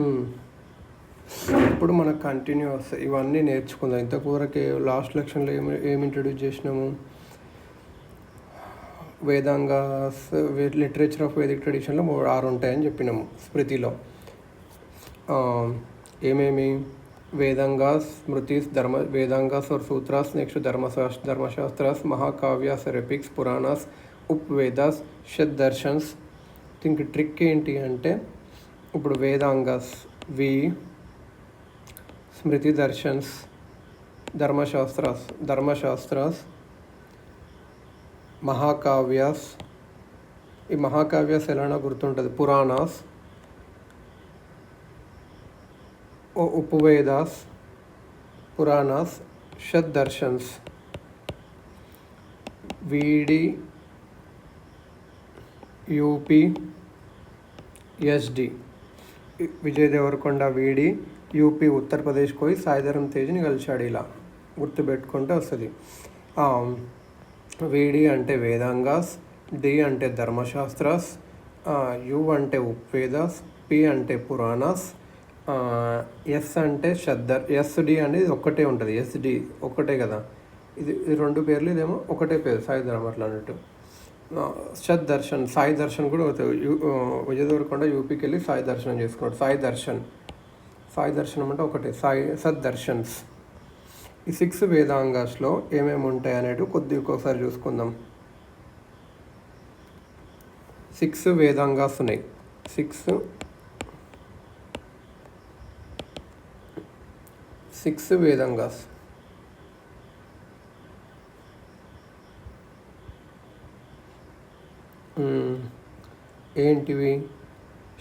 ఉమ్. ఇప్పుడు మనకు కంటిన్యూ వస్తాయి ఇవన్నీ నేర్చుకుందాం. ఇంతవరకు లాస్ట్ లెక్చర్లో ఏమి ఇంట్రడ్యూస్ చేసినాము? వేదాంగాస్, లిటరేచర్ ఆఫ్ వేదిక్ ట్రెడిషన్లో 6 ఉంటాయని చెప్పినాము స్మృతిలో. ఏమేమి? వేదాంగాస్, స్మృతిస్, వేదాంగాస్ और सूत्रास, నెక్స్ట్ ధర్మశాస్త్రాస్, మహాకావ్యాస్ और ఎపిక్స్, పురాణాస్, ఉపవేదాస్, షడ్దర్శన్స్. దీనికి ట్రిక్ ఏంటి అంటే, ఇప్పుడు వేదాంగాస్ వి, స్మృతి దర్శన్స్, ధర్మశాస్త్రాస్, మహాకావ్యాస్. ఈ మహాకావ్యాస్ ఎలానో గుర్తుంటుంది. పురాణాస్, ఉపవేదాస్, పురాణాస్, షడ్దర్శన్స్. వీడి, యూపీ, ఎస్డి. విజయ్ దేవరకొండ వీడి యూపీ ఉత్తరప్రదేశ్ పోయి సాయిధరం తేజ్ని కలిశాడు. ఇలా గుర్తుపెట్టుకుంటే వస్తుంది. వీడి అంటే వేదాంగాస్, డి అంటే ధర్మశాస్త్రాస్, యు అంటే ఉపవేదాస్, పి అంటే పురాణాస్, ఎస్ అంటే ఎస్డి అనేది ఒక్కటే ఉంటుంది. ఎస్డి ఒక్కటే కదా, ఇది 2 పేర్లు, ఇదేమో ఒకటే పేరు సాయిధరం అట్లా అన్నట్టు. షడ్దర్శన్, సాయి దర్శన్ కూడా విజయ దేవరకొండ యూపీకి వెళ్ళి సాయి దర్శనం చేసుకున్నాడు. సాయి దర్శనం అంటే ఒకటే, సద్దర్శన్స్. ఈ 6 వేదాంగాస్లో ఏమేమి ఉంటాయి అనేది కొద్దిగా ఒకసారి చూసుకుందాం. 6 వేదాంగాస్ ఉన్నాయి. 6 వేదాంగాస్. ఏంటివి?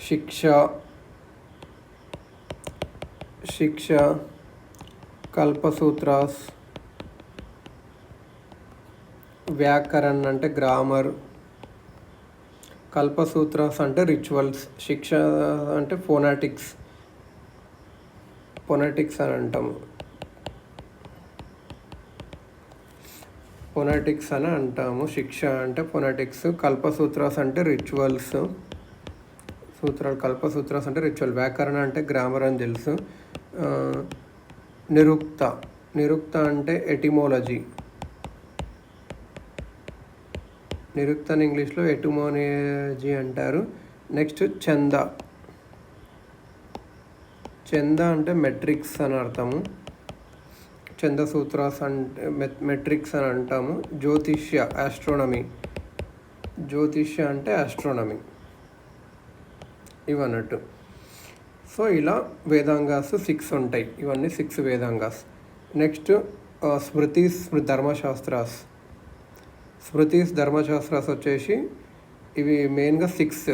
శిక్ష, కల్పసూత్రాస్, వ్యాకరణ్ అంటే గ్రామర్, కల్పసూత్రాస్ అంటే రిచువల్స్, శిక్ష అంటే ఫోనాటిక్స్ అని అంటాము. ఫొనాటిక్స్ అని అంటాము. శిక్ష అంటే ఫొనాటిక్స్, కల్పసూత్రాస్ అంటే రిచువల్స్, కల్పసూత్రాస్ అంటే రిచువల్, వ్యాకరణ అంటే గ్రామర్ అని తెలుసు. నిరుక్త అంటే ఎటిమోలజీ. నిరుక్త అని ఇంగ్లీష్లో ఎటిమోలజీ అంటారు. నెక్స్ట్ చంద అంటే మెట్రిక్స్ అని అర్థము. చంద సూత్రాస్ అంటే మెట్రిక్స్ అని అంటాము. జ్యోతిష్య అంటే ఆస్ట్రోనమీ ఇవన్నట్టు. సో ఇలా వేదాంగాస్ 6 ఉంటాయి. ఇవన్నీ 6 వేదాంగాస్. నెక్స్ట్ ధర్మశాస్త్రాస్ వచ్చేసి ఇవి మెయిన్గా 6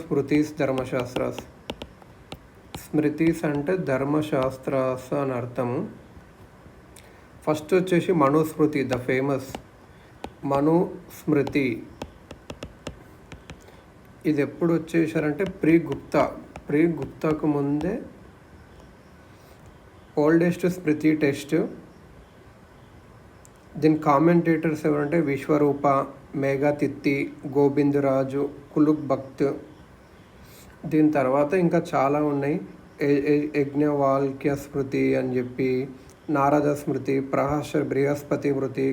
స్మృతీస్, ధర్మశాస్త్రాస్. స్మృతీస్ అంటే ధర్మశాస్త్రాస్ అని అర్థము. ఫస్ట్ వచ్చేసి మనుస్మృతి, ద ఫేమస్ మనుస్మృతి. ఇది ఎప్పుడు వచ్చేసారంటే గుప్తాకు ముందే ఓల్డెస్ట్ స్మృతి టెక్స్ట్. దీని కామెంటేటర్స్ ఎవరంటే విశ్వరూప, మేఘతిత్తి, గోవిందరాజు, కులుక్ భక్త్. దీని తర్వాత ఇంకా చాలా ఉన్నాయి. యజ్ఞవాల్క్య స్మృతి అని చెప్పి, నారద స్మృతి, బృహస్పతి స్మృతి,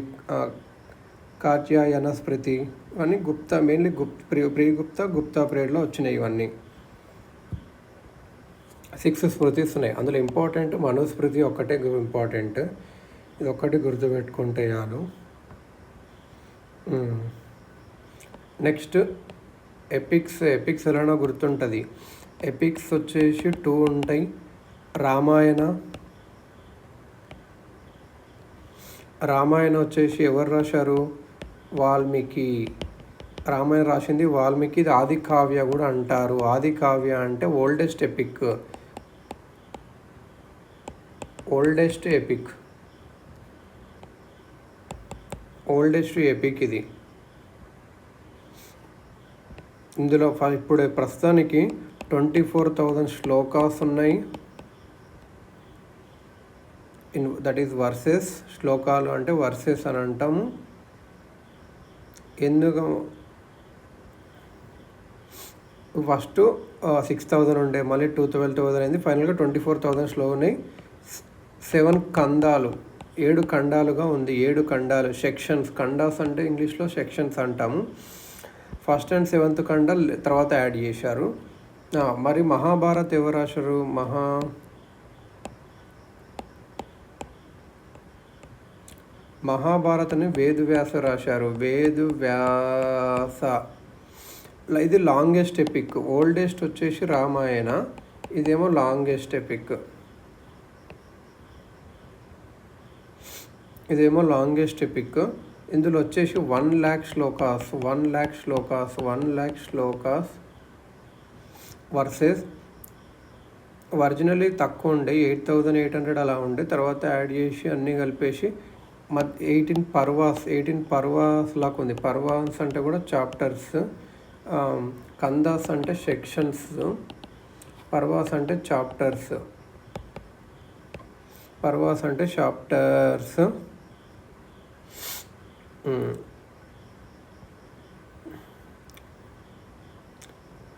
కాత్యాయన స్మృతి. ఇవన్నీ మెయిన్లీ గుప్తా పీరియడ్లో వచ్చినాయి. ఇవన్నీ 6 స్మృతిస్ ఉన్నాయి. అందులో ఇంపార్టెంట్ మనుస్మృతి ఒక్కటే ఇంపార్టెంట్. ఇది ఒక్కటి గుర్తుపెట్టుకుంటే చాలు. నెక్స్ట్ ఎపిక్స్ ఎలానో గుర్తుంటుంది. ఎపిక్స్ వచ్చేసి 2 ఉంటాయి. రామాయణ వచ్చేసి ఎవరు రాశారు? వాల్మీకి. రామాయణ రాసింది వాల్మీకి. ఇది ఆది కావ్య కూడా అంటారు. ఆది కావ్య అంటే ఓల్డెస్ట్ ఎపిక్ ఇది. ఇందులో ఇప్పుడు ప్రస్తుతానికి 24,000 శ్లోకాస్ ఉన్నాయి. That is versus. శ్లోకాలు అంటే వర్సెస్ అని అంటాము. ఎందుకు ఫస్ట్ 6,000 ఉండే, మళ్ళీ 12,000 అయింది, ఫైనల్గా 24,000 ఉన్నాయి. 7 ఖండాలు, 7 ఖండాలుగా ఉంది. 7 ఖండాలు, సెక్షన్స్. ఖండాస్ అంటే ఇంగ్లీష్లో సెక్షన్స్ అంటాము. ఫస్ట్ అండ్ 7th ఖండాలు తర్వాత యాడ్ చేశారు. మరి మహాభారత్ ఎవరు రాశారు? మహాభారత్ని వేదవ్యాస రాశారు. వేదవ్యాస. ఇది లాంగెస్ట్ ఎపిక్. ఓల్డెస్ట్ వచ్చేసి రామాయణ, ఇదేమో లాంగెస్ట్ ఎపిక్. ఇదేమో లాంగెస్ట్ ఎపిక్. ఇందులో వచ్చేసి 1,00,000 శ్లోకాస్, 1,00,000 శ్లోకాస్ వర్సెస్ ఒరిజినల్లీ తక్కువ ఉండే 8,800 అలా ఉండే. తర్వాత యాడ్ చేసి అన్నీ కలిపేసి 18 పర్వాస్ లాగా ఉంది. పర్వాస్ అంటే కూడా చాప్టర్స్, కందాస్ అంటే సెక్షన్స్, పర్వాస్ అంటే చాప్టర్స్.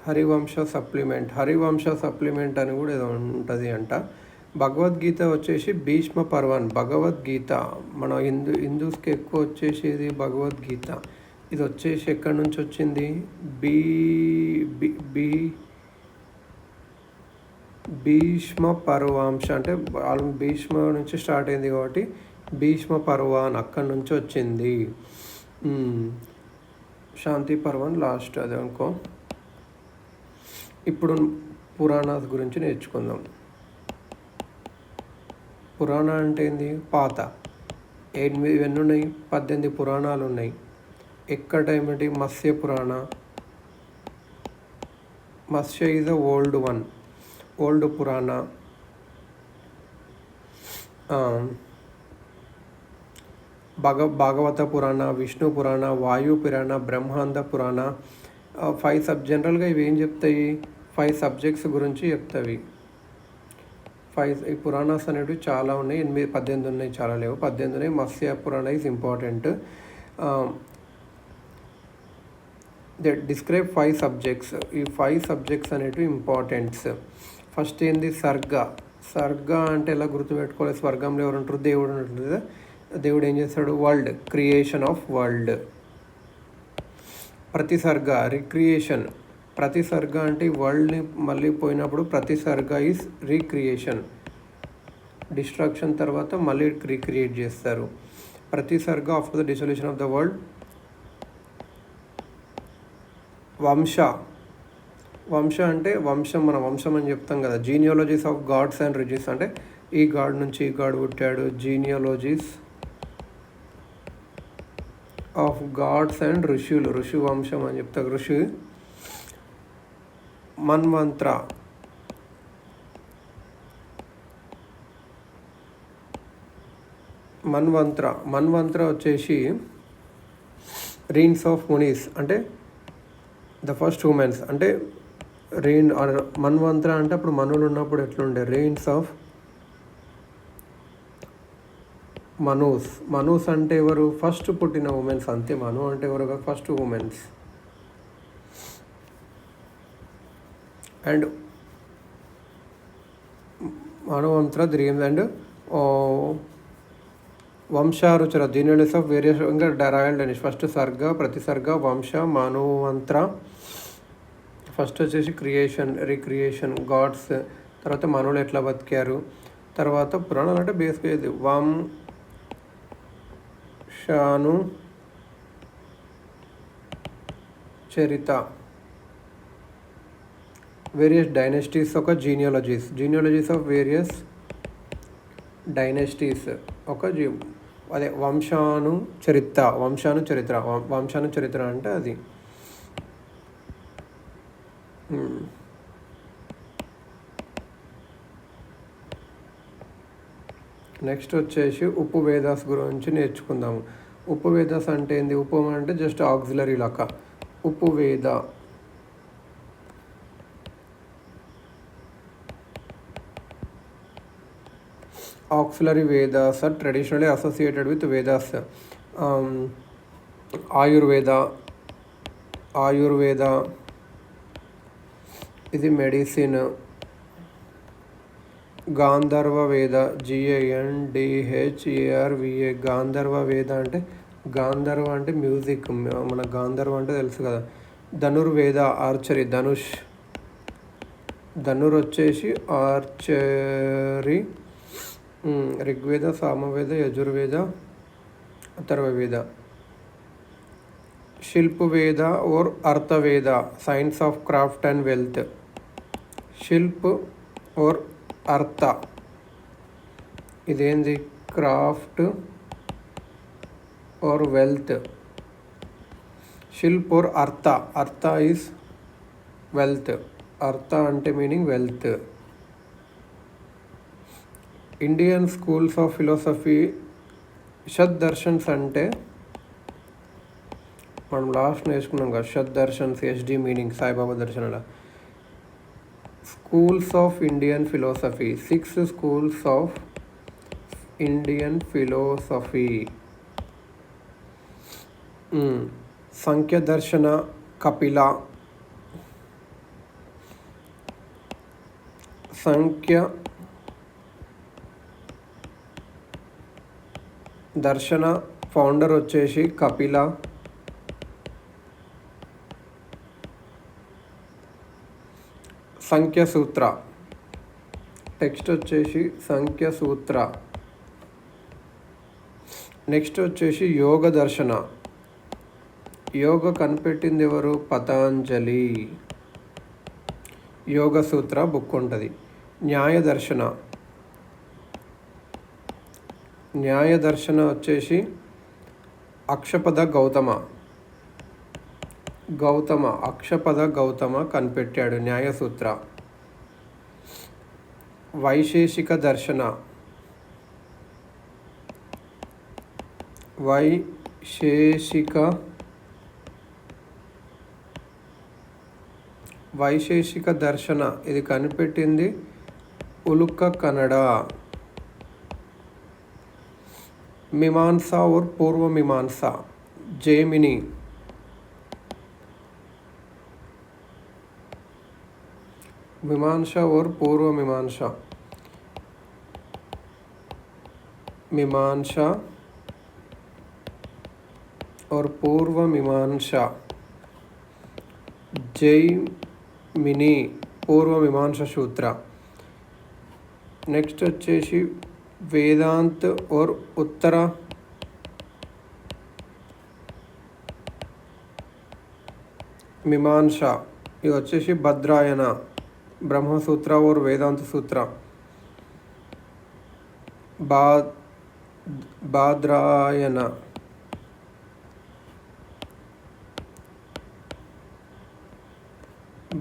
హరివంశ సప్లిమెంట్ అని కూడా ఏదో ఉంటుంది అంట. భగవద్గీత వచ్చేసి భీష్మ పర్వన్. భగవద్గీత మన హిందూస్కి ఎక్కువ వచ్చేసేది భగవద్గీత. ఇది వచ్చేసి ఎక్కడి నుంచి వచ్చింది? భీష్మ పర్వాంశ అంటే భీష్మ నుంచి స్టార్ట్ అయింది కాబట్టి భీష్మ పర్వాన్ అక్కడి నుంచి వచ్చింది. శాంతి పర్వన్ లాస్ట్ అది అనుకో. ఇప్పుడు పురాణాస్ గురించి నేర్చుకుందాం. పురాణ అంటే ఏంది? పాత. ఎన్ని ఉన్నాయి? 18 పురాణాలు ఉన్నాయి. ఎక్కడ ఏమిటి? మత్స్య పురాణ. మత్స్య is a old one, old పురాణ. భాగవత పురాణ, విష్ణు పురాణ, వాయు పురాణ, బ్రహ్మాండ పురాణ. 5 జనరల్గా ఇవి ఏం చెప్తాయి? 5 సబ్జెక్ట్స్ గురించి చెప్తాయి. 5 ఈ పురాణాస్ అనేవి చాలా ఉన్నాయి. 18 ఉన్నాయి, చాలా లేవు. 18 ఉన్నాయి. మత్స్య పురాణ is important. They describe 5 subjects. ఈ 5 సబ్జెక్ట్స్ అనేవి ఇంపార్టెంట్స్. ఫస్ట్ ఏంది? సర్గ అంటే ఎలా గుర్తుపెట్టుకోవాలి? స్వర్గంలో ఎవరు ఉంటారు? దేవుడు ఉంటుంది. దేవుడు ఏం చేస్తాడు? World, creation of world. ప్రతిసర్గ, రిక్రియేషన్. ప్రతిసర్గ అంటే వరల్డ్ని మళ్ళీ పోయినప్పుడు ప్రతిసర్గ ఈజ్ రీక్రియేషన్. డిస్ట్రక్షన్ తర్వాత మళ్ళీ రీక్రియేట్ చేస్తారు. ప్రతిసర్గ after the dissolution of the world. వంశ అంటే వంశం, మన వంశం అని చెప్తాం కదా. Genealogies of gods and rishis అంటే ఈ గాడ్ నుంచి ఈ గాడ్ పుట్టాడు. జీనియాలజీస్ ఆఫ్ గాడ్స్ అండ్ ఋషులు, ఋషి వంశం అని చెప్తారు. ఋషి. మన్వంత్ర. మన్వంత్ర వచ్చేసి రీన్స్ ఆఫ్ మునీస్ అంటే ద ఫస్ట్ హ్యూమెన్స్. అంటే మన్వంత్ర అంటే అప్పుడు మనులు ఉన్నప్పుడు ఎట్లుండే? రీన్స్ ఆఫ్ మనూస్ అంటే ఎవరు? ఫస్ట్ పుట్టిన ఉమెన్స్ అంతే. మను అంటే ఎవరు? First women's. అండ్ మనువంత్ర డ్రీమ్స్ అండ్ వంశారుచర, జీనియాలజీస్ ఆఫ్ వేరియస్ ఇంకా రాయల్ డెనిష్. ఫస్ట్ సర్గ, ప్రతిసర్గ, వంశ, మనువంత్ర. ఫస్ట్ వచ్చేసి క్రియేషన్, రీక్రియేషన్, గాడ్స్. తర్వాత మనులు ఎట్లా బతికారు. తర్వాత పురాణాలు అంటే బేస్గా ఇది వంశాను చరిత. వేరియస్ డైనెస్టీస్ ఒక జీనియాలజీస్ ఆఫ్ వేరియస్ డైనెస్టీస్ ఒక అదే వంశాను చరిత్ర అంటే అది. నెక్స్ట్ వచ్చేసి ఉపవేదాస్ గురించి నేర్చుకుందాము. ఉపవేదాస్ అంటే ఏంది? ఉపం అంటే జస్ట్ ఆక్సిలరీ లెక్క. ఉపవేద auxiliary Vedas are traditionally associated with Vedas. Ayurveda, ఇది మెడిసిన్. గాంధర్వ వేద, GANDHARVA, గాంధర్వ వేద అంటే గాంధర్వ అంటే మ్యూజిక్, మన గాంధర్వ అంటే తెలుసు కదా. ధనుర్వేద, ఆర్చరీ, ధనుష్. ధనుర్ వచ్చేసి ఆర్చరీ. ఋగ్వేద, సామవేద, యజుర్వేద, అథర్వవేద. శిల్పవేద और Arthaveda, science of craft and wealth. శిల్ప్ और అర్థ, ఇదేంది? క్రాఫ్ట్ और వెల్త్. శిల్ప్ और అర్థ, అర్థ ఈజ్ వెల్త్. అర్థ అంటే meaning wealth. Indian schools of philosophy. షడ్ దర్శన్స్ అంటే మనం లాస్ట్ నేర్చుకున్నాం కదా, షడ్ దర్శన్స్, SD మీనింగ్ సాయిబాబా దర్శనాల. Schools of Indian philosophy, 6 schools of Indian philosophy. Samkhya దర్శన, కపిల. సంఖ్య దర్శన ఫౌండర్ వచ్చేసి కపిల. సంఖ్య సూత్ర, టెక్స్ట్ వచ్చేసి సంఖ్య సూత్ర. నెక్స్ట్ వచ్చేసి యోగ దర్శన. యోగ కనిపెట్టింది ఎవరు? పతంజలి. యోగ సూత్ర బుక్ ఉంటుంది. న్యాయ దర్శన. న్యాయ దర్శన వచ్చేసి అక్షపద గౌతమ. అక్షపద గౌతమ కనిపెట్టాడు న్యాయసూత్ర. వైశేషిక దర్శన. వైశేషిక దర్శన ఇది కనిపెట్టింది ఉలుక్క కన్నడ. మీమాంసా और పూర్వ మీమాంసా, జైమిని. मीमांसा और पूर्व मीमांसा. मीमांसा और पूर्व मीमांसा. जैमिनी, पूर्व मीमांसा सूत्र. नेक्स्ट వచ్చేసి वेदांत और उत्तर मीमांसा. ఇది వచ్చేసి భద్రాయన. ब्रह्मसूत्र और वेदांत सूत्र. बादरायण.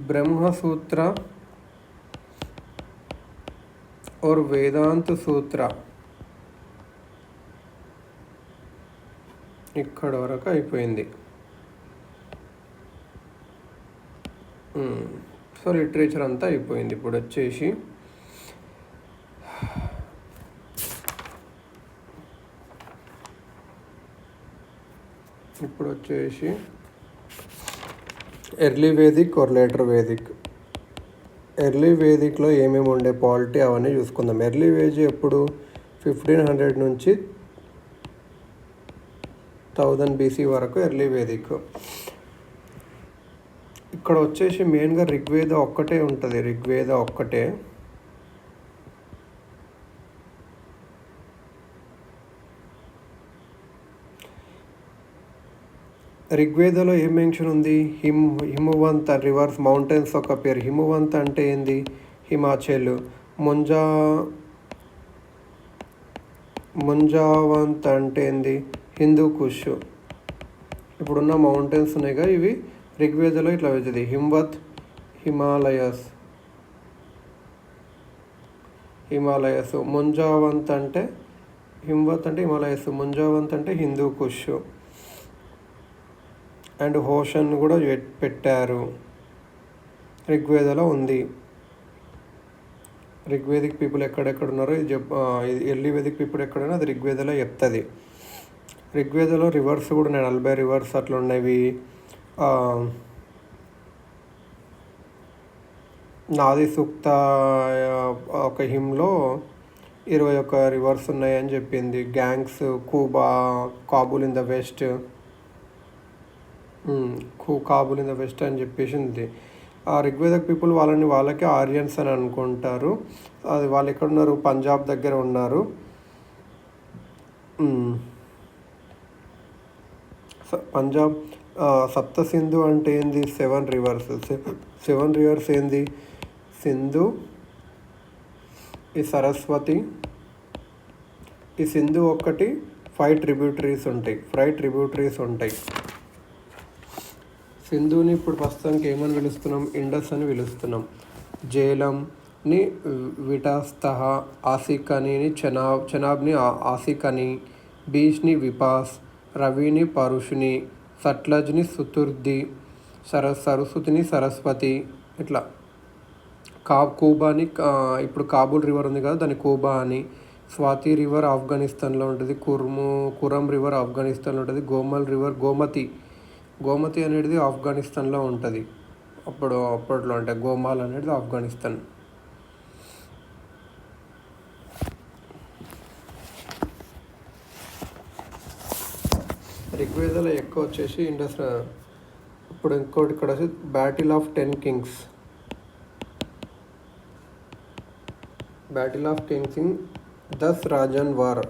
ब्रह्मसूत्र और वेदांत सूत्र. ఇక్కడ వరకు అయిపోయింది. సో లిటరేచర్ అంతా అయిపోయింది. ఇప్పుడు వచ్చేసి ఎర్లీ వేదిక్ और లేటర్ వేదిక్. ఎర్లీ వేదిక్లో ఏమేమి ఉండే పాలిటీ అవన్నీ చూసుకుందాం. ఎర్లీ వేజ్ ఎప్పుడు 1500 నుంచి 1000 BC వరకు ఎర్లీ వేదిక్. ఇక్కడ వచ్చేసి మెయిన్గా ఋగ్వేద ఒక్కటే ఉంటుంది. ఋగ్వేద ఒక్కటే. ఋగ్వేదలో ఏం మెన్షన్ ఉంది? హిమవంత్, రివర్స్, మౌంటైన్స్ ఒక పేరు. హిమవంత్ అంటే ఏంది? హిమాచల్. ముంజావంత్ అంటే ఏంది? హిందూ కుష్. ఇప్పుడున్న మౌంటైన్స్ ఉన్నాయిగా, ఇవి ఋగ్వేదలో ఇట్లా వచ్చింది. హిమవత్, హిమాలయస్. ముంజావంత్ అంటే హిమవత్ అంటే హిమాలయస్, ముంజావంత్ అంటే హిందూ కుష్. అండ్ హోషన్ కూడా పెట్టారు. ఋగ్వేదలో ఉంది. ఋగ్వేదిక్ పీపుల్ ఎక్కడెక్కడ ఉన్నారో ఇది ఎర్లీ వేదిక్ పీపుల్ ఎక్కడైనా అది ఋగ్వేదలో చెప్తుంది. ఋగ్వేదలో రివర్స్ కూడా ఉన్నాయి. 40 రివర్స్ అట్లా ఉన్నవి. నాది సూక్త ఒక హిమ్లో 21 రివర్స్ ఉన్నాయని చెప్పింది. Gangs, కూబా, Kabul in the west, Kabul in the west అని చెప్పేసింది. ఆ రిగ్వేదక్ పీపుల్ వాళ్ళకి ఆర్యన్స్ అని అనుకుంటారు. అది వాళ్ళు ఎక్కడ ఉన్నారు? పంజాబ్ దగ్గర ఉన్నారు. పంజాబ్. సప్త సింధు అంటే ఏంది? 7 రివర్స్. 7 రివర్స్ ఏంది? సింధు, ఈ సరస్వతి, ఈ సింధు ఒక్కటి 5 ట్రిబ్యూటరీస్ ఉంటాయి. సింధుని ఇప్పుడు ప్రస్తుతానికి ఏమని పిలుస్తున్నాం? ఇండస్ అని పిలుస్తున్నాం. జేలంని విటాస్తహ, ఆసికనిని చెనాబ్ని ఆసికని, బీచ్ని విపాస్, రవిని పరుషుని, సట్లజ్ని సుతుర్ది, సరస్వతిని సరస్వతి. ఇట్లా కూబాని, ఇప్పుడు కాబూల్ రివర్ ఉంది కదా, దాన్ని కూబా అని. స్వాతి రివర్ ఆఫ్ఘనిస్తాన్లో ఉంటుంది. కురం రివర్ ఆఫ్ఘనిస్తాన్లో ఉంటుంది. గోమల్ రివర్, గోమతి అనేది ఆఫ్ఘనిస్తాన్లో ఉంటుంది. అప్పట్లో అంటే గోమాల్ అనేది ఆఫ్ఘనిస్తాన్. ఋగ్వేదాలో ఎక్కువ వచ్చేసి ఇండస్. ఇప్పుడు ఇంకోటి ఇక్కడ వచ్చి battle of 10 Kings. Battle of Kings in 10 Rajan war.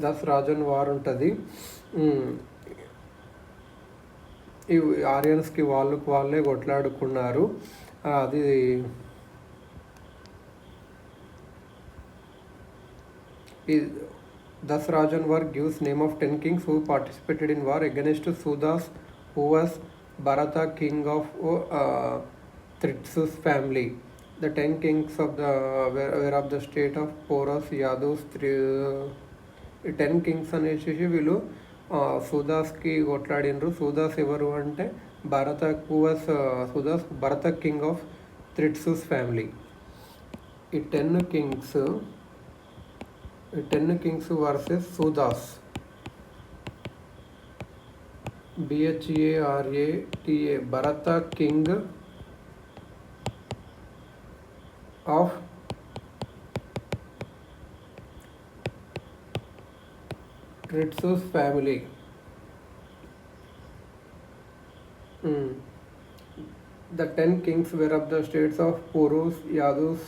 10 Rajan war ఉంటుంది. ఈ ఆరియన్స్కి వాళ్ళే కొట్లాడుకున్నారు. అది ఈ 10 Rajan war gives name of 10 kings who participated in war against Sudas, who was Bharata king of Tritsus family. The 10 kings of the were of the state of Porus, Yadus. ఈ 10 Kings అనేసి వీళ్ళు సూదాస్కి కొట్లాడినరు. సూదాస్ ఎవరు అంటే Bharata king of Tritsus family. ఈ 10 kings versus Sudas. BHARATA, Bharata king of Tritsus family. The 10 kings were of the states of Purus, Yadus,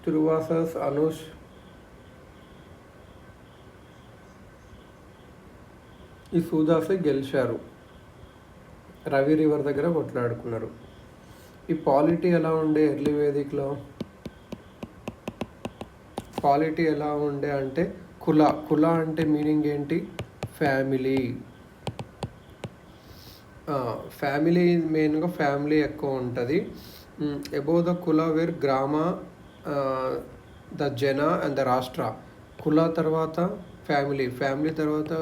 Turuvasas, Anush. ఈ సూదాస్ గెలిచారు. Ravi river దగ్గర కొట్లాడుకున్నారు. ఈ పాలిటీ ఎలా ఉండే ఎర్లీ వేదిక్లో? పాలిటీ ఎలా ఉండే అంటే కుల అంటే మీనింగ్ ఏంటి? ఫ్యామిలీ. మెయిన్గా ఫ్యామిలీ ఎక్కువ ఉంటుంది. అబౌవ్ ద కుల వేర్ గ్రామ, ద జన అండ్ ద రాష్ట్ర. కుల తర్వాత ఫ్యామిలీ తర్వాత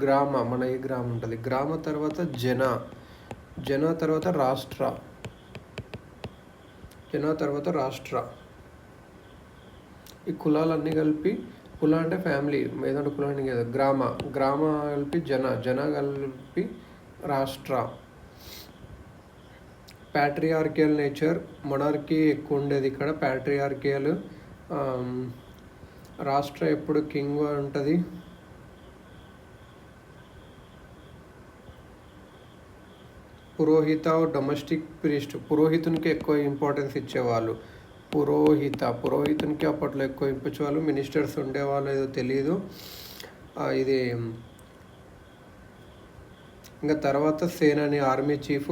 గ్రామ, మన ఈ గ్రామం ఉంటుంది. గ్రామ తర్వాత జన తర్వాత రాష్ట్ర. ఈ కులాలన్నీ కలిపి, కుల అంటే ఫ్యామిలీ, ఏదంటే కులాన్ని కదా, గ్రామ కలిపి జన కలిపి రాష్ట్ర. ప్యాట్రియార్కియల్ నేచర్, మొనార్కీ ఎక్కువ ఉండేది ఇక్కడ. ప్యాట్రియార్కియల్. రాష్ట్ర ఎప్పుడు కింగ్ ఉంటుంది. పురోహిత, డొమెస్టిక్ ప్రీస్ట్. పురోహితునికి ఎక్కువ ఇంపార్టెన్స్ ఇచ్చేవాళ్ళు. పురోహితునికి అప్పట్లో ఎక్కువ ఇప్పించేవాళ్ళు. మినిస్టర్స్ ఉండేవాళ్ళు, ఏదో తెలియదు ఇది. ఇంకా తర్వాత సేనాని, ఆర్మీ చీఫ్.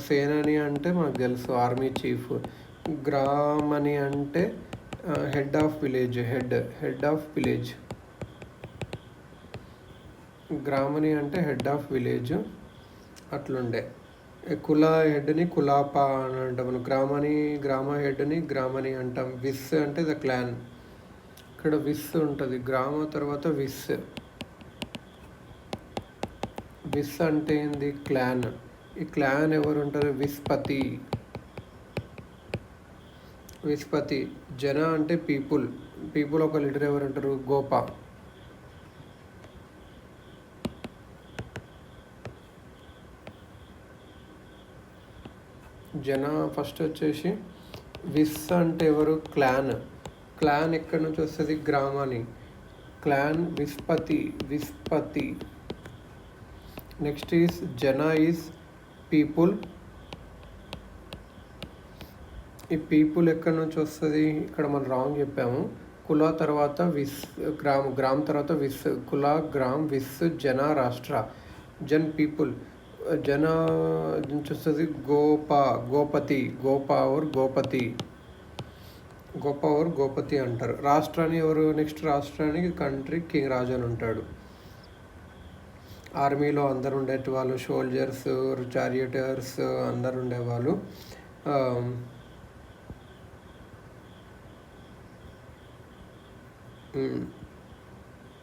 సేనాని అంటే మనకు తెలుసు, ఆర్మీ చీఫ్. గ్రామని అంటే హెడ్ ఆఫ్ విలేజ్. గ్రామని అంటే హెడ్ ఆఫ్ విలేజ్. అట్లుండే. కుల హెడ్ని కులాప అని అంటాం. మనం గ్రామ హెడ్ని గ్రామని అంటాం. విస్ అంటే ద క్లాన్. ఇక్కడ విస్ ఉంటుంది. గ్రామ తర్వాత విస్ అంటే ఏంది? క్లాన్. ఈ క్లాన్ ఎవరు ఉంటారు? విస్పతి. జన అంటే పీపుల్ ఒక లీడర్ ఎవరు ఉంటారు? గోప. జన ఫస్ట్ వచ్చేసి విస్ అంటే ఎవరు? క్లాన్. క్లాన్ ఎక్కడి నుంచి వస్తుంది? గ్రామాని. క్లాన్ విస్పతి. నెక్స్ట్ ఈజ్ జన ఈజ్ పీపుల్. ఈ పీపుల్ ఎక్కడి నుంచి వస్తుంది? ఇక్కడ మనం రాంగ్ చెప్పాము. కుల తర్వాత విస్, గ్రామ్ తర్వాత విస్. కుల, గ్రామ్, విస్, జన, రాష్ట్ర. జన్ పీపుల్. జన నుంచి వస్తుంది గోపతి. గోప और గోపతి అంటారు. రాష్ట్రాన్ని ఎవరు? నెక్స్ట్ రాష్ట్రానికి కంట్రీ కింగ్ రాజు అని ఉంటాడు. ఆర్మీలో అందరు ఉండేటి వాళ్ళు, సోల్జర్స్, చారియటర్స్ అందరు ఉండేవాళ్ళు.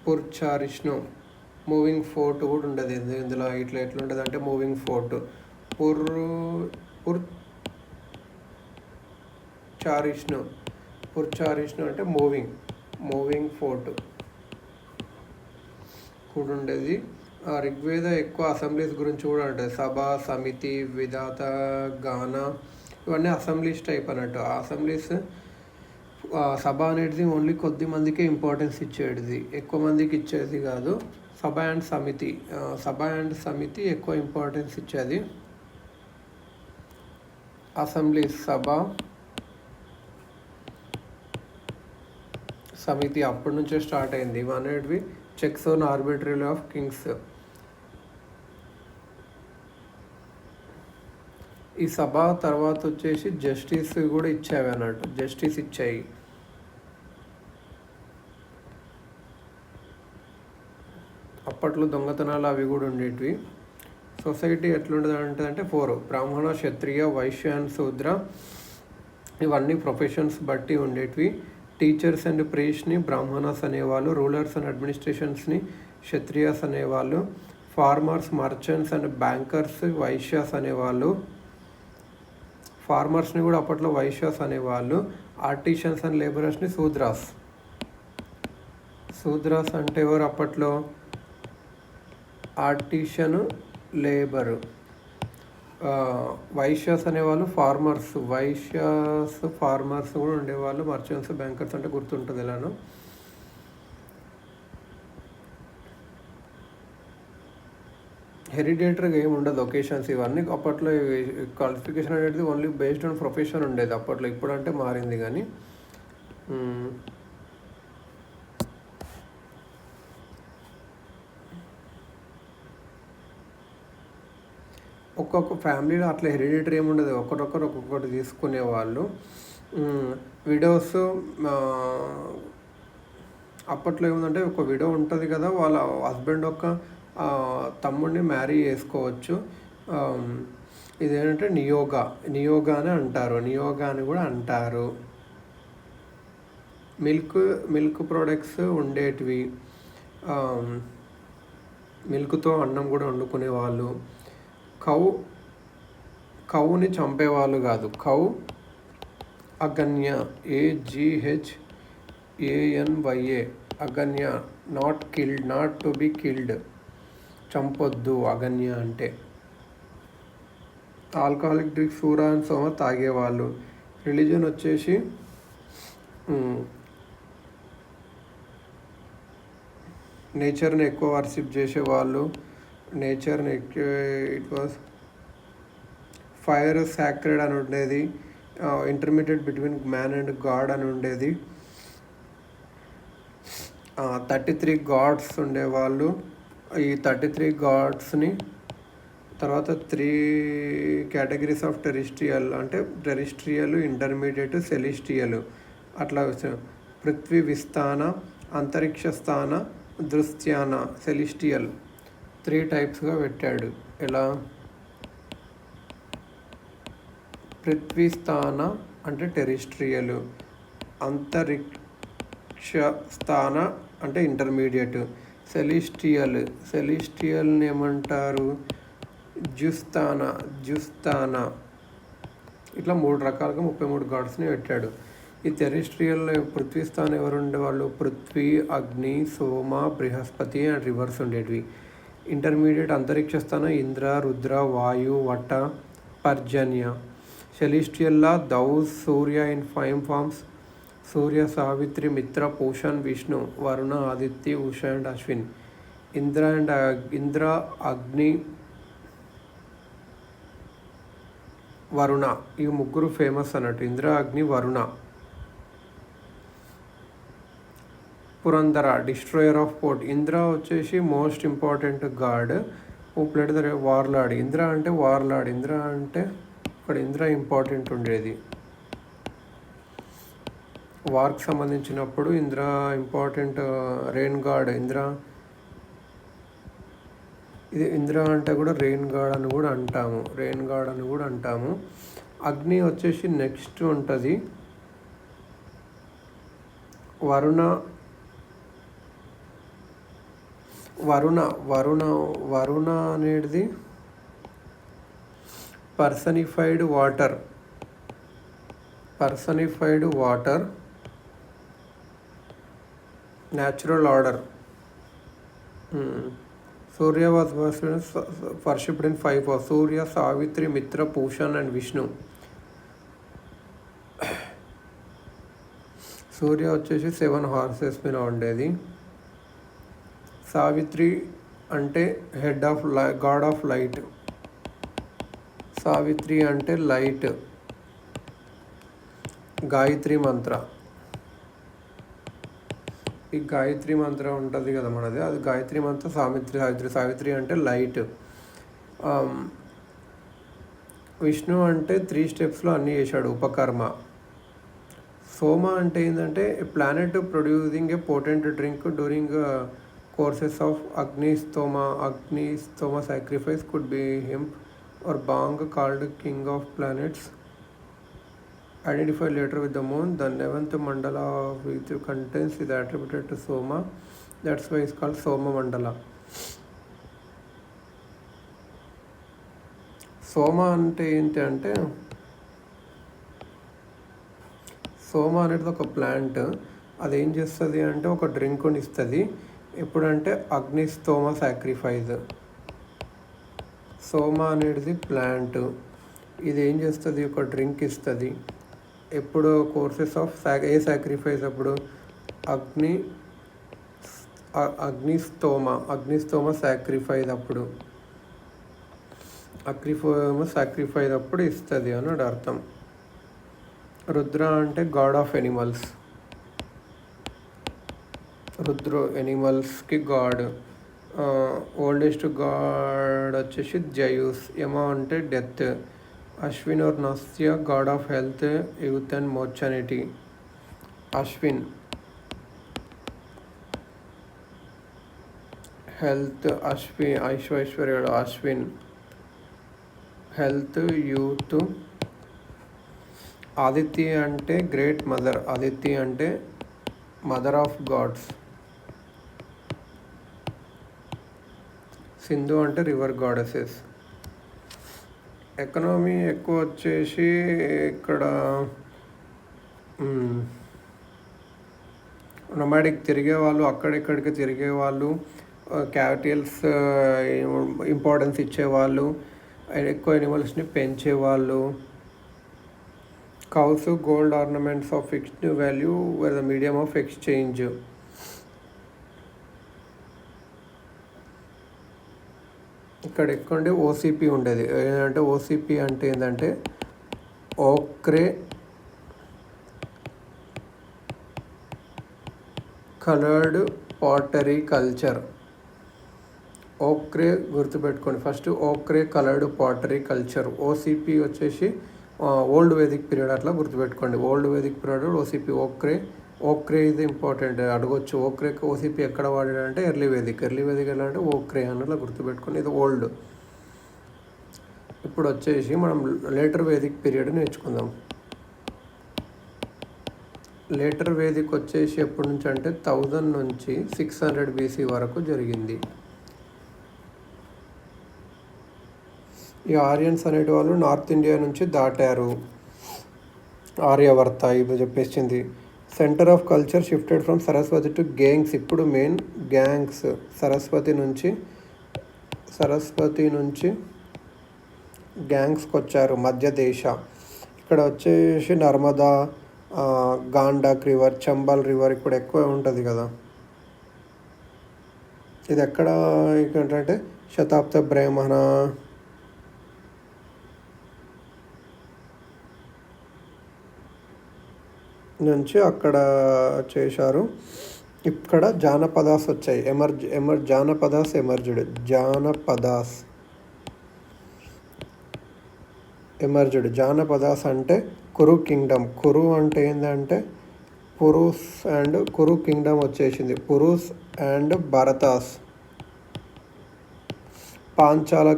పుర్చారిష్ను మూవింగ్ ఫోర్ట్ కూడా ఉండదు ఇందులో. ఇట్లా ఎట్లుంటుంది అంటే మూవింగ్ ఫోర్ట్. పుర్చారిష్ను అంటే మూవింగ్ ఫోర్ట్ కూడా ఉండేది. ఋగ్వేద ఎక్కువ అసెంబ్లీస్ గురించి కూడా ఉంటుంది. సభ, సమితి, విధాత, గాన, ఇవన్నీ అసెంబ్లీస్ టైప్ అన్నట్టు. ఆ అసెంబ్లీస్, సభ అనేది ఓన్లీ కొద్ది మందికే ఇంపార్టెన్స్ ఇచ్చేది, ఎక్కువ మందికి ఇచ్చేది కాదు. సభ అండ్ సమితి ఎక్కువ ఇంపార్టెన్స్ ఇచ్చేది. అసెంబ్లీస్, సభ, సమితి అప్పటి నుంచే స్టార్ట్ అయింది. ఇవన్నీ checks on arbitrary of Kings. ఈ సభ తర్వాత వచ్చేసి జస్టిస్ కూడా ఇచ్చావి అన్నట్టు. జస్టిస్ ఇచ్చాయి. అప్పట్లో దొంగతనాలు అవి కూడా ఉండేటివి. సొసైటీ ఎట్లుండదు అంటే 4 బ్రాహ్మణ, క్షత్రియ, వైశ్య అండ్ శూద్ర. ఇవన్నీ ప్రొఫెషన్స్ బట్టి ఉండేటివి. టీచర్స్ అండ్ ప్రీస్ట్ని బ్రాహ్మణస్ అనేవాళ్ళు. రూలర్స్ అండ్ అడ్మినిస్ట్రేషన్స్ని క్షత్రియాస్ అనేవాళ్ళు. Farmers, merchants and bankers Vaishyas అనేవాళ్ళు. ఫార్మర్స్ని కూడా అప్పట్లో వైశ్యాస్ అనేవాళ్ళు. ఆర్టిషన్స్ అండ్ లేబరర్స్ని శూద్రాస్ అంటే ఎవరు అప్పట్లో? Artisan, labour. వైశ్యాస్ అనేవాళ్ళు ఫార్మర్స్. ఫార్మర్స్ కూడా ఉండేవాళ్ళు. మర్చెంట్స్, బ్యాంకర్స్ అంటే గుర్తుంటుంది ఎలానో. హెరిడేటరీగా ఏమి ఉండదు ఒకేషన్స్. ఇవన్నీ అప్పట్లో క్వాలిఫికేషన్ అనేది ఓన్లీ బేస్డ్ ఆన్ ప్రొఫెషన్ ఉండేది అప్పట్లో. ఇప్పుడు అంటే మారింది కానీ. ఒక్కొక్క ఫ్యామిలీలో అట్లా హెరిడేటరీ ఏముండదు, ఒక్కొక్కటి తీసుకునేవాళ్ళు. విడోస్, అప్పట్లో ఏముందంటే ఒక విడో ఉంటుంది కదా, వాళ్ళ హస్బెండ్ ఒక తమ్ముడిని మ్యారీ చేసుకోవచ్చు. ఇదేంటంటే నియోగా అని అంటారు. నియోగా అని కూడా అంటారు. మిల్క్ ప్రోడక్ట్స్ ఉండేటివి. మిల్క్తో అన్నం కూడా వండుకునేవాళ్ళు. కౌని చంపేవాళ్ళు కాదు. అగన్య, AGHANYA, అగన్య, నాట్ టు బి కిల్డ్, చంపొద్దు అగన్య అంటే. ఆల్కహాలిక్ డ్రింక్స్, సూరా అండ్ సోమ తాగేవాళ్ళు. రిలీజన్ వచ్చేసి నేచర్ని ఎక్కువ వర్షిప్ చేసేవాళ్ళు. నేచర్ని ఇట్ వాజ్ ఫైర్ సాక్రెడ్ అని ఉండేది. Intermediate between man and God అని ఉండేది. 33 గాడ్స్ ఉండేవాళ్ళు. ఈ 33 గాడ్స్ని తర్వాత 3 కేటగిరీస్ ఆఫ్ టెరిస్ట్రియల్ అంటే టెరిస్ట్రియల్, ఇంటర్మీడియట్, సెలిస్టియల్ అట్లా పృథ్వీ విస్థాన, అంతరిక్ష స్థాన, దృశ్యాన, సెలిస్టియల్ 3 టైప్స్గా పెట్టాడు. ఎలా? పృథ్వీ స్థాన అంటే టెరిస్ట్రియల్, అంతరిక్ష స్థాన అంటే ఇంటర్మీడియట్, సెలిస్టియల్ని ఏమంటారు? జుస్థాన. ఇట్లా 3 రకాలుగా 33 గాడ్స్ని పెట్టాడు. ఈ టెరిస్ట్రియల్ పృథ్వీ స్థానం ఎవరు ఉండేవాళ్ళు? పృథ్వీ, అగ్ని, సోమ, బృహస్పతి అండ్ రివర్స్ ఉండేటివి. ఇంటర్మీడియట్ అంతరిక్ష స్థానం ఇంద్ర, రుద్ర, వాయు, వట, Parjanya. celestial law, thou, Surya in 5 forms, Surya, Savitri, Mitra, Pushan, Vishnu, Varuna, Aditya, Usha and Ashwin. Indra, Agni, Varuna, ఈ ముగ్గురు ఫేమస్ అన్నట్టు. Indra, Agni, Varuna. Purandara, destroyer of port. Indra వచ్చేసి most important god who played the warlord. Indra అంటే warlord. Indra అంటే ఇక్కడ ఇంద్ర ఇంపార్టెంట్ ఉండేది వార్కి సంబంధించినప్పుడు. Indra important rain god. ఇది ఇంద్ర అంటే కూడా రెయిన్ గాడ్ అని కూడా అంటాము. రెయిన్ గాడ్ అని కూడా అంటాము. అగ్ని వచ్చేసి నెక్స్ట్ ఉంటుంది. వరుణ వరుణ వరుణ వరుణ అనేది personified water. Natural order. Surya was worshipped in 5 forms: Surya, Savitri, Mitra, Pushan and Vishnu. సూర్య వచ్చేసి 7 హార్సెస్ మీద ఉండేది. సావిత్రి అంటే head of God of light. Savitri అంటే లైట్. గాయత్రి మంత్ర. ఈ గాయత్రి మంత్రం ఉంటుంది కదా మనది, అది గాయత్రి మంత్రం. సావిత్రి అంటే లైట్. విష్ణు అంటే 3 స్టెప్స్లో అన్నీ చేశాడు, ఉపకర్మ. సోమ అంటే ఏంటంటే planet producing a potent drink during courses of Agnishtoma sacrifice could be hemp or bhang called king of planets. Identified later with the moon. The 11th mandala which contains is attributed to Soma. That's why it's called Soma Mandala. సోమ అంటే ఏంటి అంటే, సోమ అనేది ఒక plant. అది ఏం చేస్తుంది అంటే ఒక డ్రింక్ని ఇస్తుంది. ఎప్పుడంటే అగ్నిస్తోమ సాక్రిఫైస్. సోమ అనేది ప్లాంట్. ఇది ఏం చేస్తుంది, ఒక డ్రింక్ ఇస్తుంది. ఎప్పుడు కోర్సెస్ ఆఫ్ ఏ సాక్రిఫైస్ అప్పుడు అగ్నిస్తోమ సాక్రిఫైస్ అప్పుడు సాక్రిఫైస్ అప్పుడు ఇస్తుంది అన్నాడు అర్థం. రుద్ర అంటే గాడ్ ఆఫ్ ఎనిమల్స్. ఎనిమల్స్కి గాడ్. ఓల్డెస్ట్ గాడ్ వచ్చేసి జయూస్. యమ అంటే డెత్. అశ్విన్ ఆర్ నస్య, god of health, youth and mortality. Ashvin health. ఐశ్వర్యుడు అశ్విన్. Health, youth. ఆదిత్య అంటే గ్రేట్ మదర్. ఆదిత్య అంటే మదర్ ఆఫ్ గాడ్స్. సింధు అంటే రివర్ గాడెసెస్. ఎకనామీ ఎక్కువ వచ్చేసి ఇక్కడ నొమాడిక్ తిరిగేవాళ్ళు, అక్కడిక్కడికి తిరిగేవాళ్ళు, క్యాపిటల్స్ ఇంపార్టెన్స్ ఇచ్చేవాళ్ళు, ఎక్కువ ఎనిమల్స్ని పెంచేవాళ్ళు. Cows, gold ornaments of fixed value were the medium of exchange. ఇక్కడ ఎక్కువ ఓసిపి ఉండేది. ఏంటంటే ఓసిపి అంటే ఏంటంటే ochre coloured pottery culture. Ochre గుర్తుపెట్టుకోండి first. Ochre coloured pottery culture. OCP వచ్చేసి ఓల్డ్ వేదిక్ పీరియడ్, అట్లా గుర్తుపెట్టుకోండి. Old Vedic period OCP. Ochre ఇది ఇంపార్టెంట్, అడగొచ్చు. ఓసిపి ఎక్కడ వాడాడంటే ఎర్లీ వేదిక్ ఎలా అంటే ఓక్రే అన్నట్లా గుర్తుపెట్టుకొని. ఇది ఓల్డ్. ఇప్పుడు వచ్చేసి మనం లేటర్ వేదిక్ పీరియడ్ నేర్చుకుందాం. లేటర్ వేదిక్ వచ్చేసి ఎప్పటి నుంచి అంటే 1000 నుంచి 600 BC వరకు జరిగింది. ఈ ఆర్యన్స్ అనేటి వాళ్ళు నార్త్ ఇండియా నుంచి దాటారు. ఆర్యవర్త ఇవి చెప్పేసింది. Centre of culture shifted from Saraswati to gangs. ఇప్పుడు మెయిన్ గ్యాంగ్స్. సరస్వతి నుంచి గ్యాంగ్స్కి వచ్చారు. మధ్య దేశ. ఇక్కడ వచ్చేసి నర్మదా, గాండక్ రివర్, చంబల్ రివర్ ఇక్కడ ఎక్కువ ఉంటుంది కదా. ఇది ఎక్కడ ఏంటంటే శతాబ్ద బ్రాహ్మణ నుంచి అక్కడ చేశారు. ఇక్కడ జానపదాస్ వచ్చాయి, జానపదాస్ జానపదాస్ అంటే కురు కింగ్డమ్. కురు అంటే ఏంటంటే పురుస్ అండ్ కురు కింగ్డమ్ వచ్చేసింది. పురుస్ అండ్ భరతాస్. పాంచాల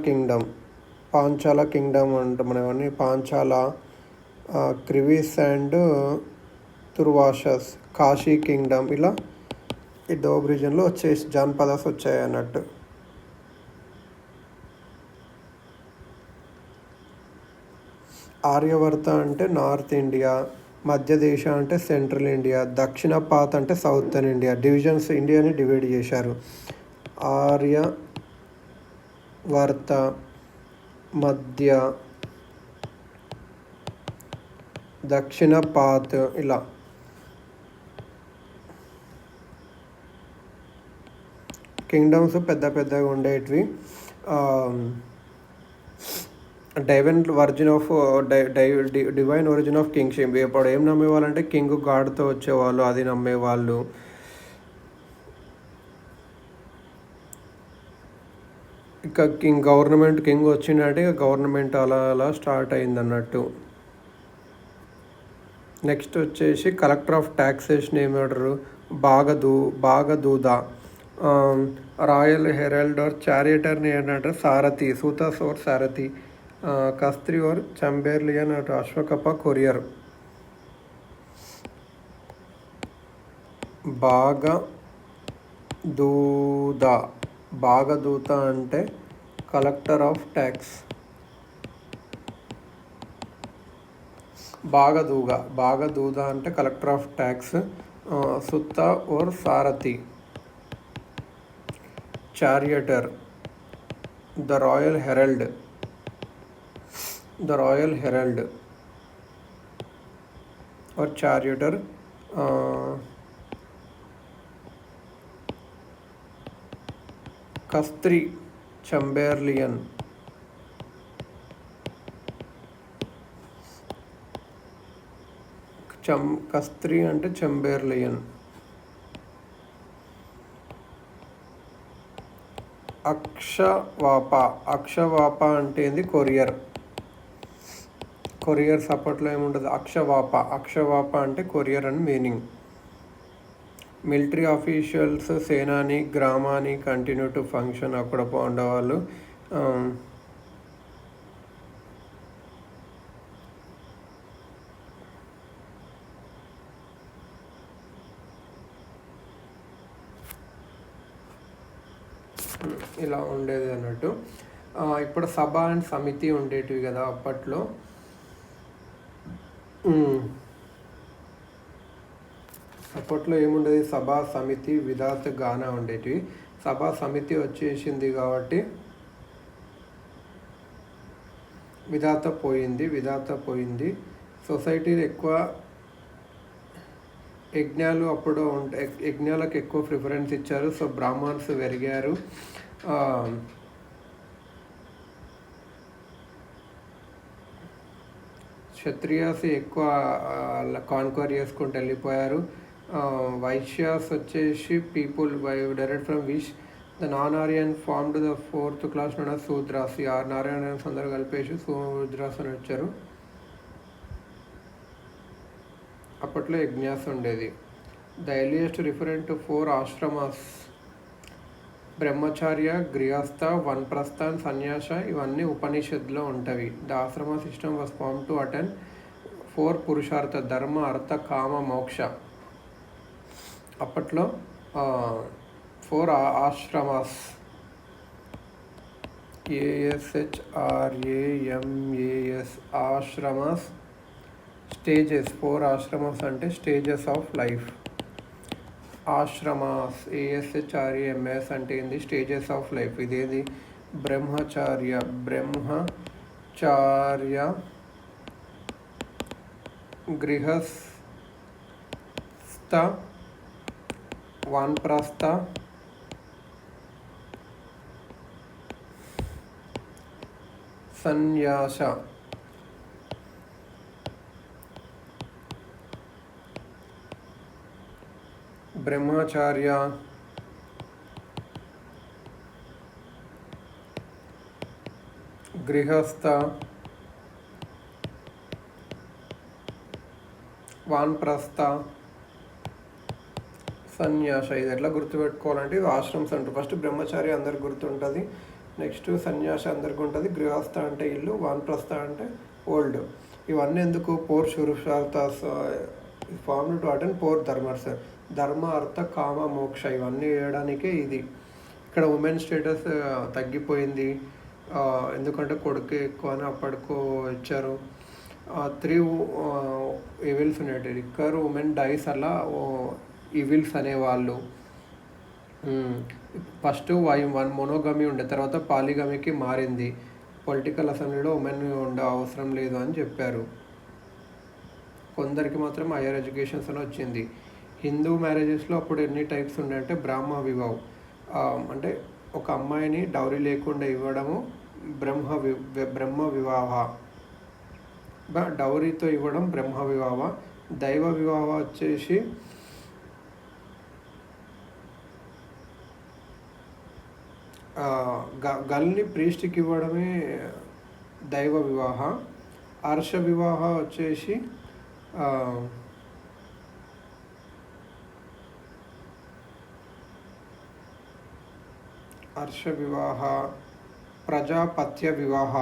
కింగ్డమ్ అంటే మనవన్నీ పాంచాల, క్రివిస్ అండ్ తుర్వాషస్, కాశీ కింగ్డమ్, ఇలా ఈ దోబ్ రీజన్లో వచ్చేసి జానపదాస్ వచ్చాయి అన్నట్టు. ఆర్యవర్త అంటే నార్త్ ఇండియా, మధ్యదేశ అంటే సెంట్రల్ ఇండియా, దక్షిణ పాత్ అంటే సౌతర్న్ ఇండియా. డివిజన్స్ ఇండియాని డివైడ్ చేశారు. ఆర్యవర్త, మధ్య, దక్షిణ పాత్, ఇలా కింగ్డమ్స్ పెద్ద పెద్దగా ఉండేటివి. Divine origin of kingship. ఇప్పుడు ఏం నమ్మేవాళ్ళంటే కింగ్ గాడ్తో వచ్చేవాళ్ళు, అది నమ్మేవాళ్ళు. ఇక కింగ్ వచ్చిందంటే ఇక గవర్నమెంట్ అలా అలా స్టార్ట్ అయింది అన్నట్టు. నెక్స్ట్ వచ్చేసి కలెక్టర్ ఆఫ్ ట్యాక్సేషన్ ఏమంటారు, బాగదూదా. రాయల్ హెరాల్డ్ ఆర్ చారియటర్ని ఏంటంటారు, సారథి, సూతాస్ ఓర్ సారథి. కస్త్రి ఓర్ చంబెర్లియన్ అశ్వకప్ప కొరియర్. బాగదూత అంటే కలెక్టర్ ఆఫ్ ట్యాక్స్. బాగదూద అంటే కలెక్టర్ ఆఫ్ ట్యాక్స్. సుత్త ఓర్ సారథి. Charioteer, the royal herald or charioteer. కస్త్రి, చంబెర్లియన్. కస్త్రి అంటే చంబెర్లియన్. అక్షవాప అంటే ఏంది, కొరియర్ సపోర్ట్లో ఏముంటుంది, అక్షవాప అంటే కొరియర్ అని మీనింగ్. మిలిటరీ ఆఫీషియల్స్, సేనాని, గ్రామాని కంటిన్యూ టు ఫంక్షన్. అక్కడ ఉండేవాళ్ళు. ఇలా ఉండేది అన్నట్టు. ఇప్పుడు సభ అండ్ సమితి ఉండేటివి కదా అప్పట్లో. అప్పట్లో ఏముండేది, సభా, సమితి, విధాత, గాన ఉండేటివి. సభా సమితి వచ్చేసింది కాబట్టి విధాత పోయింది. సొసైటీలో ఎక్కువ యజ్ఞాలు అప్పుడు యజ్ఞాలకు ఎక్కువ ప్రిఫరెన్స్ ఇచ్చారు. సో బ్రాహ్మణ్స్ పెరిగారు. క్షత్రియాస్ ఎక్కువ కాన్క్వైర్ చేసుకుంటూ వెళ్ళిపోయారు. వైశ్యాస్ వచ్చేసి people direct from which the non Aryan formed the fourth class known as Shudras. ఈ నాన్ ఆర్యన్స్ అందరూ కలిపేసి శూద్రాస్ అని వచ్చారు. అప్పట్లో యజ్ఞాస్ ఉండేది. The earliest referent to 4 ashramas, brahmacharya, grihastha, vanaprastha, sannyasa, ఇవన్నీ ఉపనిషత్తులో ఉంటవి. The ashrama system was form to attend 4 purushartha, dharma, అర్థ, కామ, మోక్ష. అప్పట్లో 4 ఆశ్రమాస్, ASHRAMAS, ఆశ్రమాస్. స్టేజెస్, 4 ఆశ్రమాస్ అంటే స్టేజెస్ ఆఫ్ లైఫ్. ఆశ్రమాస్, ASHRAMAS అంటే ఏంది, స్టేజెస్ ఆఫ్ లైఫ్. ఇదేది, బ్రహ్మచార్య, గృహస్థ, వానప్రస్థ, సన్యాస. బ్రహ్మచార్య, గృహస్థ, వానప్రస్థ, సన్యాస. ఇది ఎట్లా గుర్తుపెట్టుకోవాలంటే ఇది ఆశ్రమ్స్ అంటారు. ఫస్ట్ బ్రహ్మచారి అందరికి గుర్తుంటుంది, నెక్స్ట్ సన్యాసి అందరికి ఉంటుంది, గృహస్థ అంటే ఇల్లు, వానప్రస్థ అంటే ఓల్డ్. ఇవన్నీ ఎందుకు? పోర్ శురుషార్థాస్ ఫార్మ్ టు అటెండ్ పోర్ ధర్మర్స్, ధర్మ అర్థ కామ మోక్ష ఇవన్నీ వేయడానికే ఇది. ఇక్కడ ఉమెన్ స్టేటస్ తగ్గిపోయింది, ఎందుకంటే కొడుకు ఎక్కువ అని అప్పటికో ఇచ్చారు. 3 ఈవిల్స్ ఉండేవి, రిక్కర్, ఉమెన్, డైస్, అలా ఈవిల్స్ అనేవాళ్ళు. ఫస్ట్ వన్ మోనోగమి ఉండే, తర్వాత పాలిగమికి మారింది. పొలిటికల్ అసెంబ్లీలో ఉమెన్ ఉండే అవసరం లేదు అని చెప్పారు. కొందరికి మాత్రం హయ్యర్ ఎడ్యుకేషన్స్ అని వచ్చింది. హిందూ మ్యారేజెస్లో అప్పుడు ఎన్ని టైప్స్ ఉండే అంటే బ్రాహ్మ వివాహం, అంటే ఒక అమ్మాయిని డౌరీ లేకుండా ఇవ్వడము బ్రహ్మ వివాహ, డౌరీతో ఇవ్వడం బ్రహ్మ వివాహ. దైవ వివాహ వచ్చేసి గర్ల్ని ప్రీస్ట్కి ఇవ్వడమే దైవ వివాహ. హర్ష వివాహ వచ్చేసి ప్రజాపత్య వివాహ.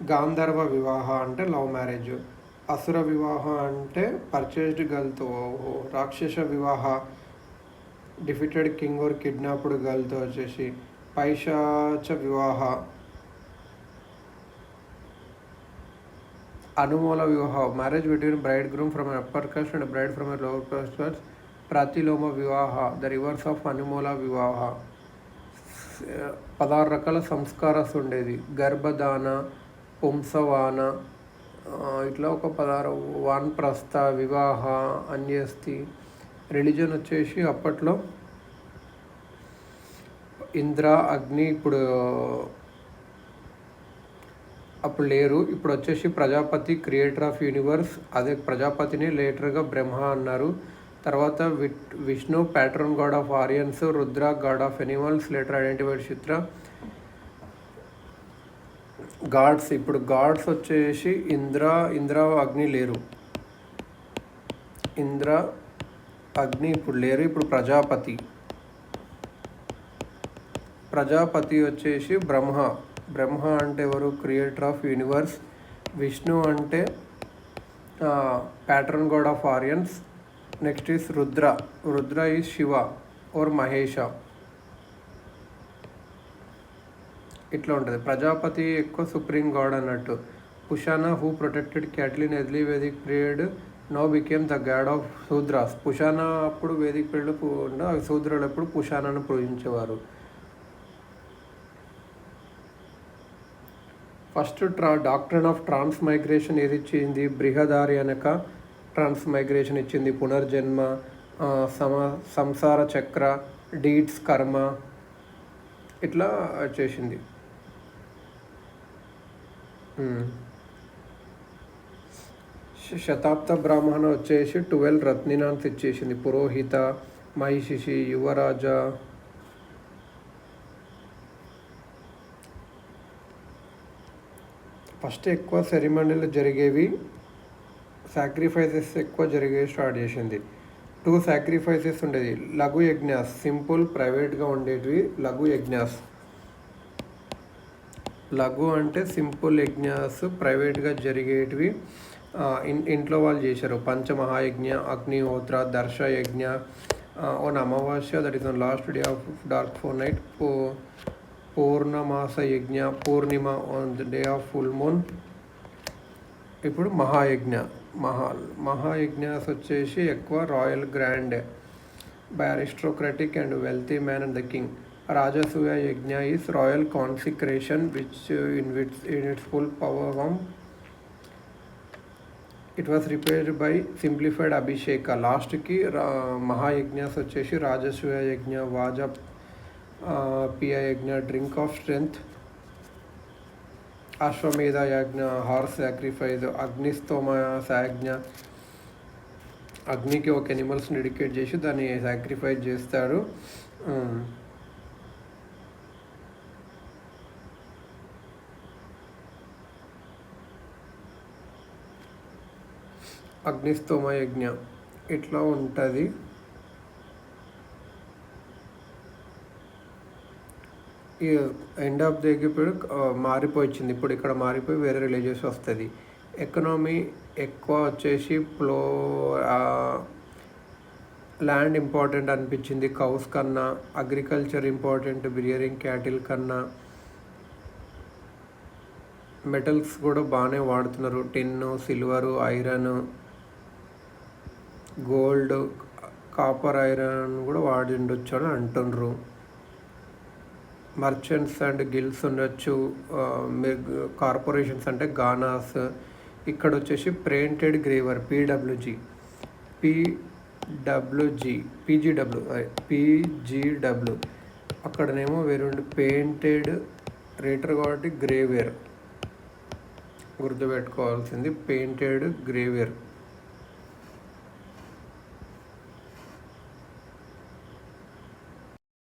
గాంధర్వ వివాహ అంటే లవ్ మ్యారేజ్. అసుర వివాహ అంటే పర్చేస్డ్ గర్ల్తో. రాక్షస వివాహ డిఫిటెడ్ కింగ్ ఆర్ కిడ్నాప్డ్ గర్ల్తో వచ్చేసి. పైశాచ వివాహ. అనుమూల వివాహ marriage between braid groom from upper caste and braid from lower caste. Pratiloma వివాహ ద రివర్స్ ఆఫ్ అనుమూల వివాహ. 16 రకాల సంస్కారాస్ ఉండేది. గర్భదాన, పుంసవాన, ఇట్లా ఒక 16. వానప్రస్థ, వివాహ, అన్యస్తి. రిలీజన్ వచ్చేసి అప్పట్లో ఇంద్ర, అగ్ని ఇప్పుడు లేరు. ఇప్పుడు వచ్చేసి ప్రజాపతి క్రియేటర్ ఆఫ్ యూనివర్స్, అదే ప్రజాపతిని లేటర్గా బ్రహ్మ అన్నారు. తర్వాత Vishnu patron god of Aryans, Rudra god of animals, later identified చిత్ర. గాడ్స్ ఇప్పుడు గాడ్స్ వచ్చేసి ఇంద్ర అగ్ని లేరు. ఇంద్ర అగ్ని ఇప్పుడు లేరు. ఇప్పుడు ప్రజాపతి వచ్చేసి బ్రహ్మ అంటే ఎవరు? Creator of universe. విష్ణు అంటే patron god of Aryans. Next is Rudra is Shiva or Mahesha. ఇట్లా ఉంటుంది. ప్రజాపతి ఎక్కువ సుప్రీం గాడ్ అన్నట్టు. Pushana who protected cattle in early Vedic period now became the god of Shudras. Pushana అప్పుడు వేదిక్ పీరియడ్ శూద్రులు ఎప్పుడు పుషానాను పూజించేవారు. ఫస్ట్ డాక్ట్రిన్ ఆఫ్ ట్రాన్స్మైగ్రేషన్ ఏది ఇచ్చింది? బృహదారణ్యక ట్రాన్స్మైగ్రేషన్ ఇచ్చింది. పునర్జన్మ, సంసార చక్ర, డీడ్స్, కర్మ ఇట్లా చేసింది. శతాబ్ద బ్రాహ్మణ వచ్చేసి 12 రత్నినాన్స్ ఇచ్చేసింది. పురోహిత, మహిషి, యువరాజ. ఫస్ట్ ఎక్కువ సెరిమనీలు జరిగేవి, సాక్రిఫైసెస్ ఎక్కువ జరిగేవి స్టార్ట్ చేసింది. 2 సాక్రిఫైసెస్ ఉండేది. లఘు యజ్ఞాస్, సింపుల్ ప్రైవేట్గా ఉండేటివి లఘు యజ్ఞాస్. లఘు అంటే సింపుల్ యజ్ఞాస్, ప్రైవేట్గా జరిగేటివి, ఇంట్లో వాళ్ళు చేశారు. పంచమహాయజ్ఞ, అగ్నిహోత్ర, దర్శ యజ్ఞ ఆన్ అమావాస్య, that is on last day of dark fortnight. పూర్ణమాస యజ్ఞ, పూర్ణిమ on the day of full moon. ఇప్పుడు మహాయజ్ఞాస్ వచ్చేసి ఎక్కువ royal grand by aristocratic and wealthy man and the king. Rajasuya Yajna is royal consecration which in its full power form it was repaired by simplified అభిషేక. లాస్ట్కి మహాయజ్ఞస్ వచ్చేసి రాజసూయ యజ్ఞ, వాజ పియ యజ్ఞ, drink of strength, అశ్వమేధ యజ్ఞ, హార్స్ సాక్రిఫైస్, అగ్నిస్తోమ యజ్ఞ, అగ్నికి ఒక ఎనిమల్స్ని డెడికేట్ చేసి దాన్ని సాక్రిఫైస్ చేస్తాడు. అగ్నిస్తోమ యజ్ఞ ఇట్లా ఉంటుంది. ఈ ఎండ్ ఆఫ్ ది ఇప్పుడు మారిపోయింది, ఇప్పుడు ఇక్కడ మారిపోయి వేరే రిలీజియస్ వస్తుంది. ఎకనామీ ఎక్కువ వచ్చేసి ల్యాండ్ ఇంపార్టెంట్ అనిపించింది కౌస్ కన్నా, అగ్రికల్చర్ ఇంపార్టెంట్ బియరింగ్ క్యాటిల్ కన్నా. మెటల్స్ కూడా బాగానే వాడుతున్నారు, tin, silver, iron, gold, copper, iron కూడా వాడి ఉండొచ్చు అని అంటుండ్రు. మర్చెంట్స్ అండ్ గిల్స్ ఉండొచ్చు, కార్పొరేషన్స్ అంటే గానాస్. ఇక్కడ వచ్చేసి పెయింటెడ్ గ్రేవర్ పీజీడబ్ల్యూ, అక్కడనేమో వేరే పెయింటెడ్ రేటర్ కాబట్టి గ్రేవేర్ గుర్తుపెట్టుకోవాల్సింది, పెయింటెడ్ గ్రేవేర్.